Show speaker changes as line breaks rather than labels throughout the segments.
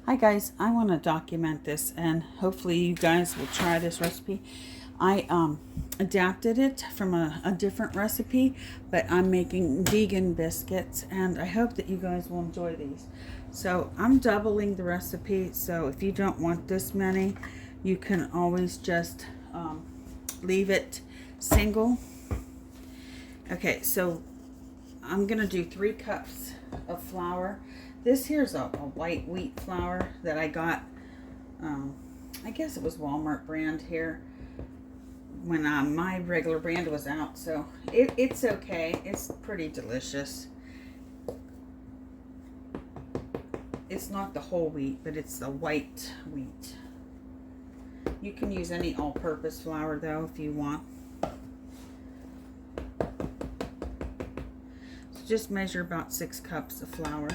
Hi guys, I want to document this and hopefully you guys will try this recipe. I adapted it from a different recipe, but I'm making vegan biscuits and I hope that you guys will enjoy these. So I'm doubling the recipe, so if you don't want this many, you can always just leave it single. Okay, so I'm gonna do 3 cups of flour. This here's a white wheat flour that I got, I guess it was Walmart brand here when my regular brand was out, so it's okay. It's pretty delicious. It's not the whole wheat, but it's the white wheat. You can use any all-purpose flour though if you want. So just measure about 6 cups of flour.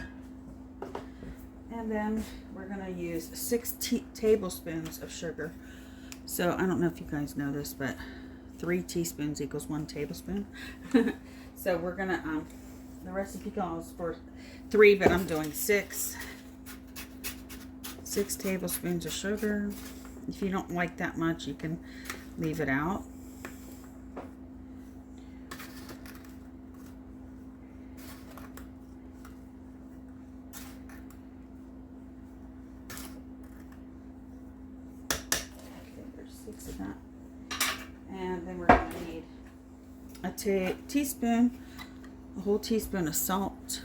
And then we're going to use 6 tablespoons of sugar. So I don't know if you guys know this, but 3 teaspoons equals 1 tablespoon. So we're going to, the recipe calls for 3, but I'm doing 6. 6 tablespoons of sugar. If you don't like that much, you can leave it out. Of that. And then we're going to need a teaspoon, a whole teaspoon of salt.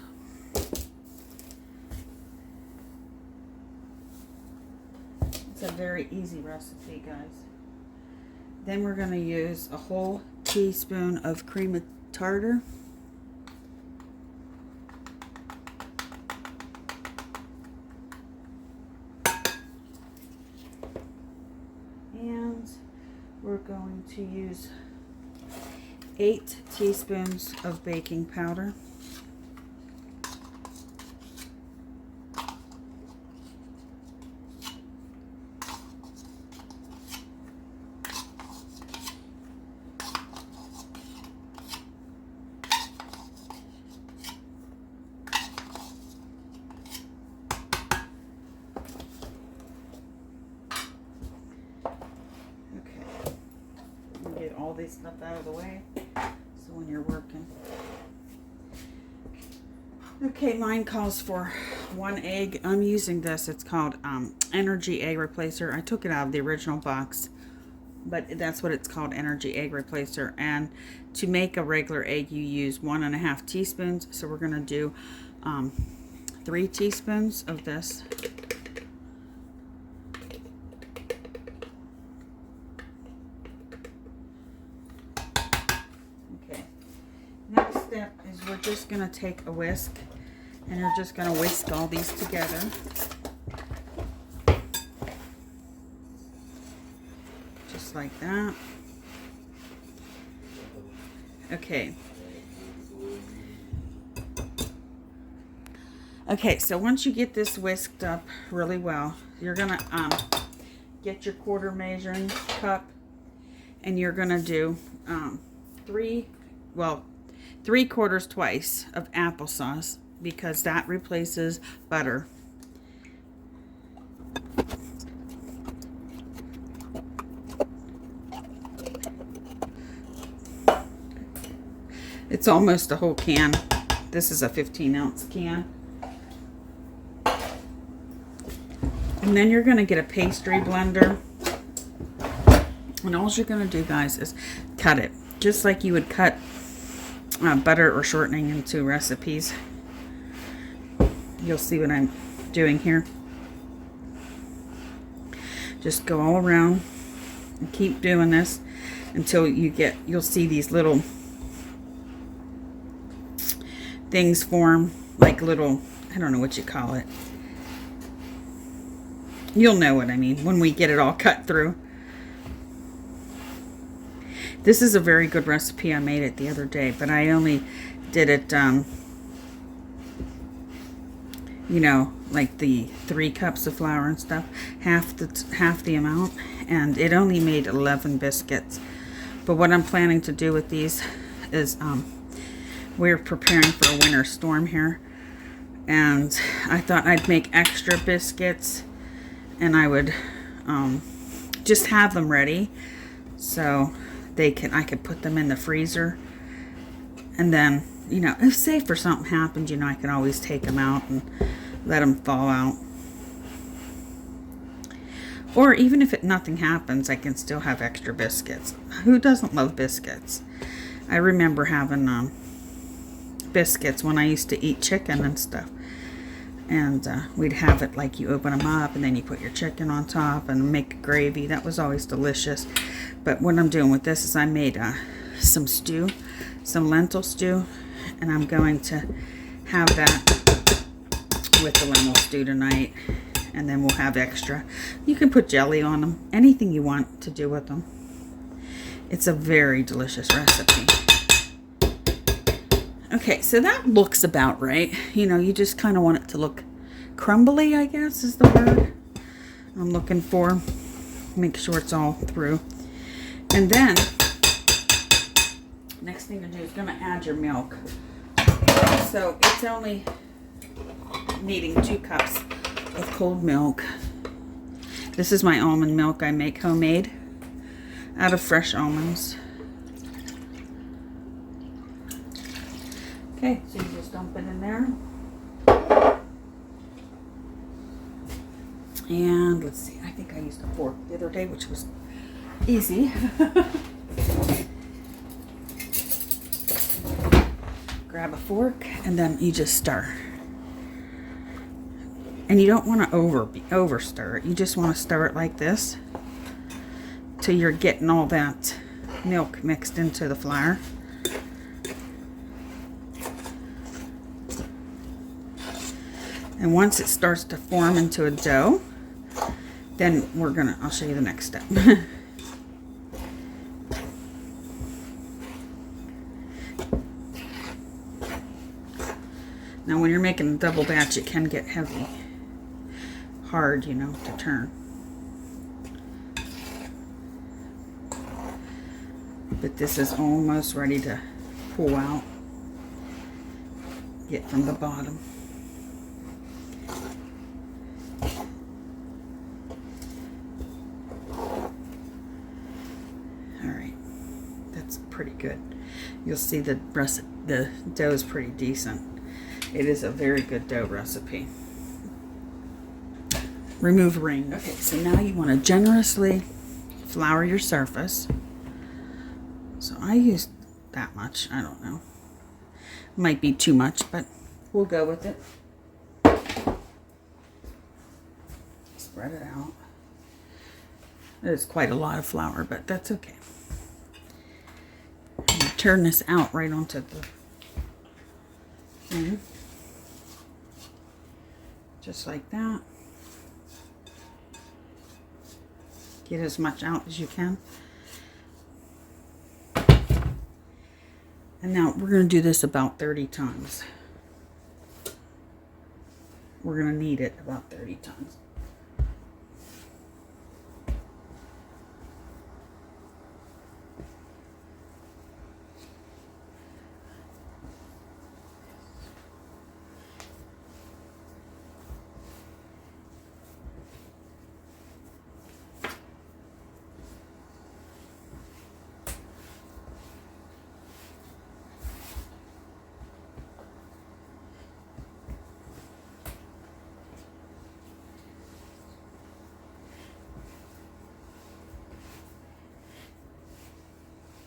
It's a very easy recipe, guys. Then we're going to use a whole teaspoon of cream of tartar. We're going to use 8 teaspoons of baking powder. Get all this stuff out of the way so when you're working. Okay, mine calls for 1 egg. I'm using this. It's called Energy Egg Replacer. I took it out of the original box, but that's what it's called, Energy Egg Replacer. And to make a regular egg, you use 1.5 teaspoons. So we're going to do 3 teaspoons of this. Step is we're just going to take a whisk and you're just going to whisk all these together. Just like that. Okay. Okay, so once you get this whisked up really well, you're going to get your quarter measuring cup and you're going to do 3/4 twice of applesauce because that replaces butter. It's almost a whole can. This is a 15-ounce can. And then you're going to get a pastry blender. And all you're going to do, guys, is cut it. Just like you would cut butter or shortening into recipes. You'll see what I'm doing here. Just go all around and keep doing this until you'll see these little things form, like little, I don't know what you call it. You'll know what I mean when we get it all cut through. This is a very good recipe. I made it the other day, but I only did it, you know, like the 3 cups of flour and stuff, half the amount, and it only made 11 biscuits. But what I'm planning to do with these is we're preparing for a winter storm here, And I thought I'd make extra biscuits, and I would just have them ready so I could put them in the freezer, and then, you know, if say for something happened, you know, I can always take them out and let them thaw out. Or even if nothing happens, I can still have extra biscuits. Who doesn't love biscuits? I remember having biscuits when I used to eat chicken and stuff. And we'd have it like you open them up and then you put your chicken on top and make gravy. That was always delicious. But what I'm doing with this is I made some stew, some lentil stew. And I'm going to have that with the lentil stew tonight. And then we'll have extra. You can put jelly on them. Anything you want to do with them. It's a very delicious recipe. Okay, so that looks about right. You know, you just kind of want it to look crumbly, I guess is the word I'm looking for. Make sure it's all through. And then, next thing to do is going to add your milk. So it's only needing 2 cups of cold milk. This is my almond milk I make homemade out of fresh almonds. Okay, so you just dump it in there. And let's see, I think I used a fork the other day, which was easy. Grab a fork and then you just stir. And you don't want to over stir it. You just want to stir it like this till you're getting all that milk mixed into the flour. And once it starts to form into a dough, then I'll show you the next step. Now when you're making a double batch, it can get heavy. Hard, you know, to turn. But this is almost ready to pull out. Get from the bottom. Alright, that's pretty good. You'll see the dough is pretty decent. It is a very good dough recipe. Remove ring. Okay, so now you want to generously flour your surface. So I used that much. I don't know. Might be too much, but we'll go with it. Spread it out. There's quite a lot of flour, but that's okay. And turn this out right onto the thing. Just like that. Get as much out as you can. And now we're going to do this about 30 times. We're going to knead it about 30 times.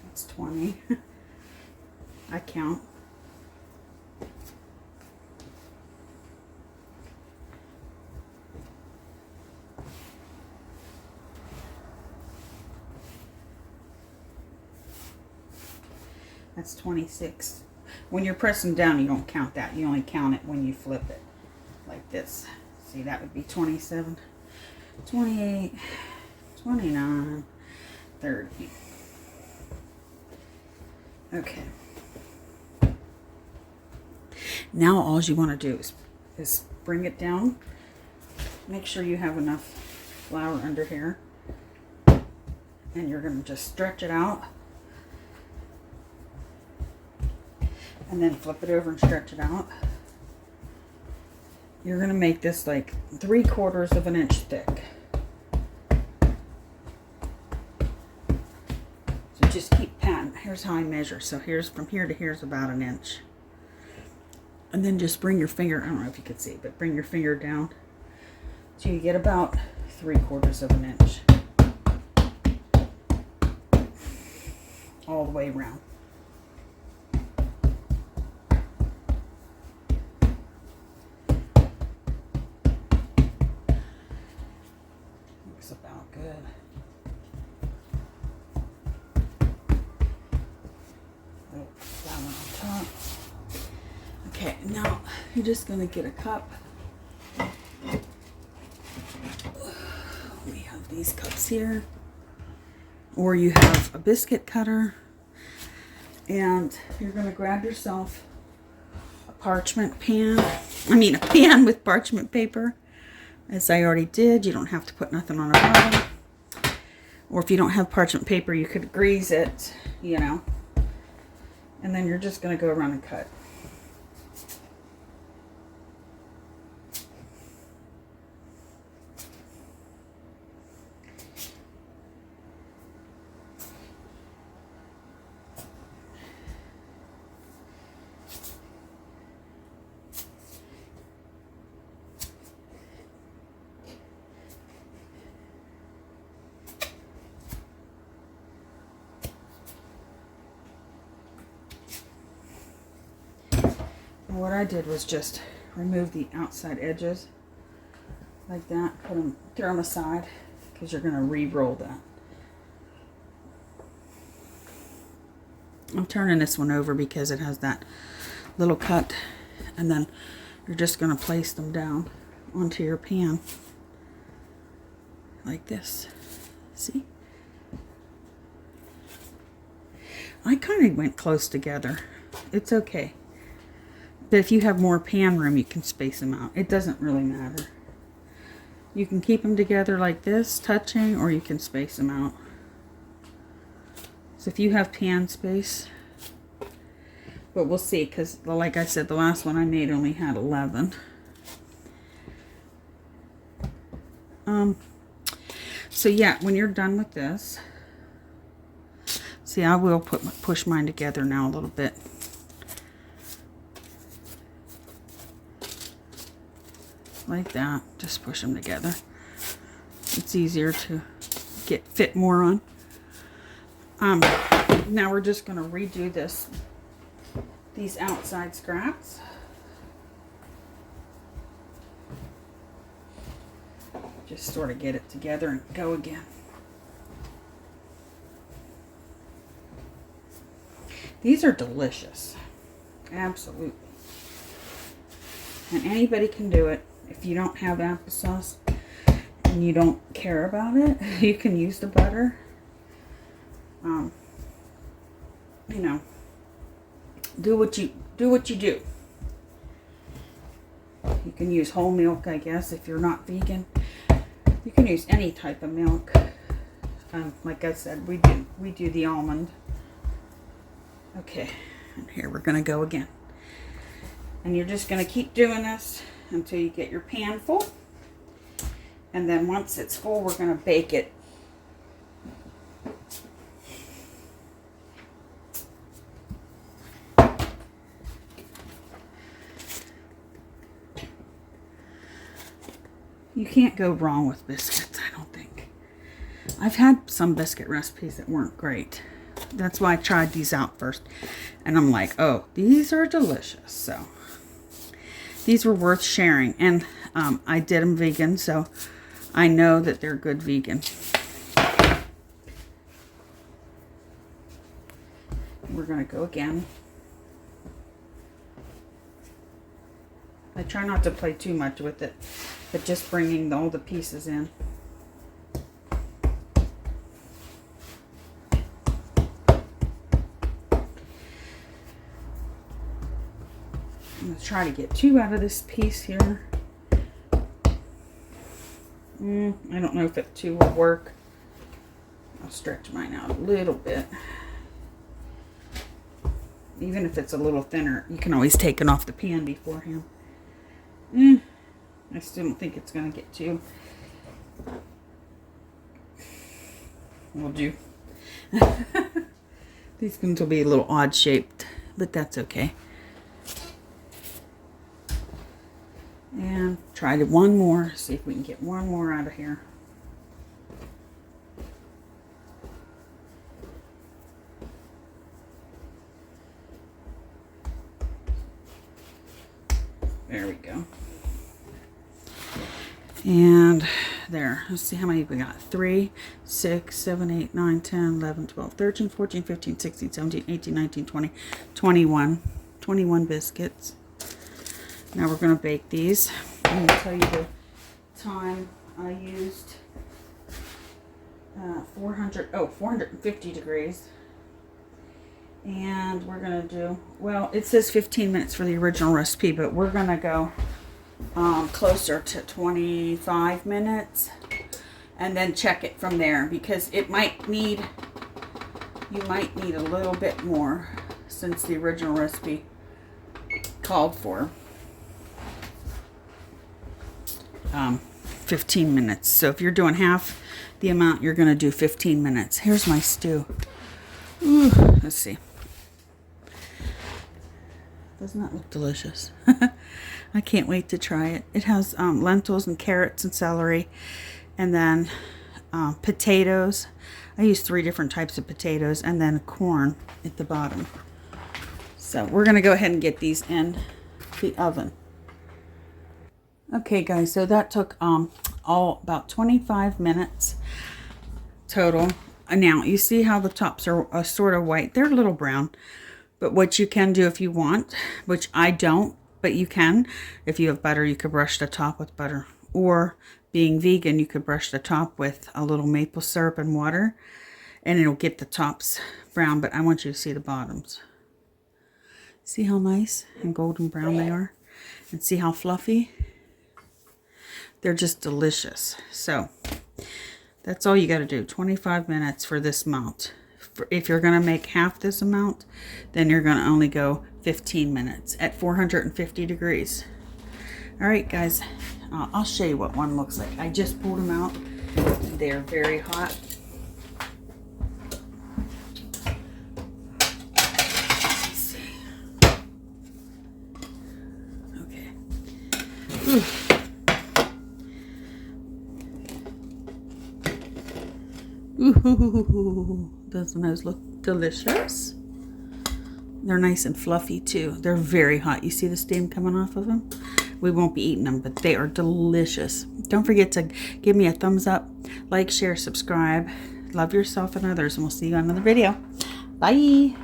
That's 20. I count. That's 26. When you're pressing down, you don't count that. You only count it when you flip it like this. See, that would be 27, 28, 29, 30. Okay. Now all you want to do is bring it down. Make sure you have enough flour under here. And you're going to just stretch it out. And then flip it over and stretch it out. you're going to make this like 3/4 of an inch thick. So just keep patting. Here's how I measure. So here's from here to here is about an inch. And then just bring your finger, I don't know if you can see, but bring your finger down so you get about 3/4 of an inch. All the way around. Looks about good. Oh, that one on top. Okay, now you're just going to get a cup. We have these cups here. Or you have a biscuit cutter, and you're going to grab yourself a parchment pan. A pan with parchment paper, as I already did. You don't have to put nothing on the bottom. Or if you don't have parchment paper, you could grease it, you know. And then you're just going to go around and cut. What I did was just remove the outside edges like that, throw them aside, because you're going to re-roll that. I'm turning this one over because it has that little cut, and then you're just going to place them down onto your pan like this. See? I kind of went close together. It's okay. But if you have more pan room, you can space them out. It doesn't really matter. You can keep them together like this, touching, or you can space them out. So if you have pan space, but we'll see, because like I said, the last one I made only had 11. So yeah, when you're done with this, see, I will push mine together now a little bit. Like that, just push them together. It's easier to fit more on. Now we're just going to redo these outside scraps. Just sort of get it together and go again. These are delicious, absolutely, and anybody can do it. If you don't have applesauce and you don't care about it, you can use the butter. You know, do what you do. You can use whole milk, I guess, if you're not vegan. You can use any type of milk. Like I said, we do the almond. Okay, and here we're gonna go again. And you're just gonna keep doing this until you get your pan full. And then once it's full, we're going to bake it. You can't go wrong with biscuits, I don't think. I've had some biscuit recipes that weren't great. That's why I tried these out first. And I'm like, oh, these are delicious. So these were worth sharing, and I did them vegan, so I know that they're good vegan. We're going to go again. I try not to play too much with it, but just bringing all the pieces in. I'm going to try to get 2 out of this piece here. I don't know if 2 will work. I'll stretch mine out a little bit. Even if it's a little thinner, you can always take it off the pan beforehand. I still don't think it's going to get too. We'll do. These ones will be a little odd shaped, but that's okay. And try to one more, see if we can get one more out of here. There we go. And there, let's see how many we got. 3, 6, 7, 8, 9, 10, 11, 12, 13, 14, 15, 16, 17, 18, 19, 20, 21. 21 biscuits. Now we're going to bake these. I'm going to tell you the time I used. 450 degrees. And we're going to do, well, it says 15 minutes for the original recipe, but we're going to go closer to 25 minutes and then check it from there, because it might need, you might need a little bit more since the original recipe called for 15 minutes. So if you're doing half the amount, you're going to do 15 minutes. Here's my stew. Ooh, let's see. Doesn't that look delicious? I can't wait to try it. It has lentils and carrots and celery, and then potatoes. I use 3 different types of potatoes, and then corn at the bottom. So we're going to go ahead and get these in the oven. Okay guys, so that took about 25 minutes total. Now you see how the tops are sort of white. They're a little brown, but what you can do if you want, which I don't, but you can, if you have butter, you could brush the top with butter. Or being vegan, you could brush the top with a little maple syrup and water, and it'll get the tops brown, but I want you to see the bottoms. See how nice and golden brown they are? And see how fluffy? They're just delicious. So that's all you got to do. 25 minutes for this amount. If you're going to make half this amount, then you're going to only go 15 minutes at 450 degrees. All right, guys, I'll show you what one looks like. I just pulled them out. They're very hot. Let's see. Okay. Ooh. Ooh, doesn't those look delicious? They're nice and fluffy too. They're very hot. You see the steam coming off of them? We won't be eating them, but they are delicious. Don't forget to give me a thumbs up, like, share, subscribe. Love yourself and others, and we'll see you on another video. Bye.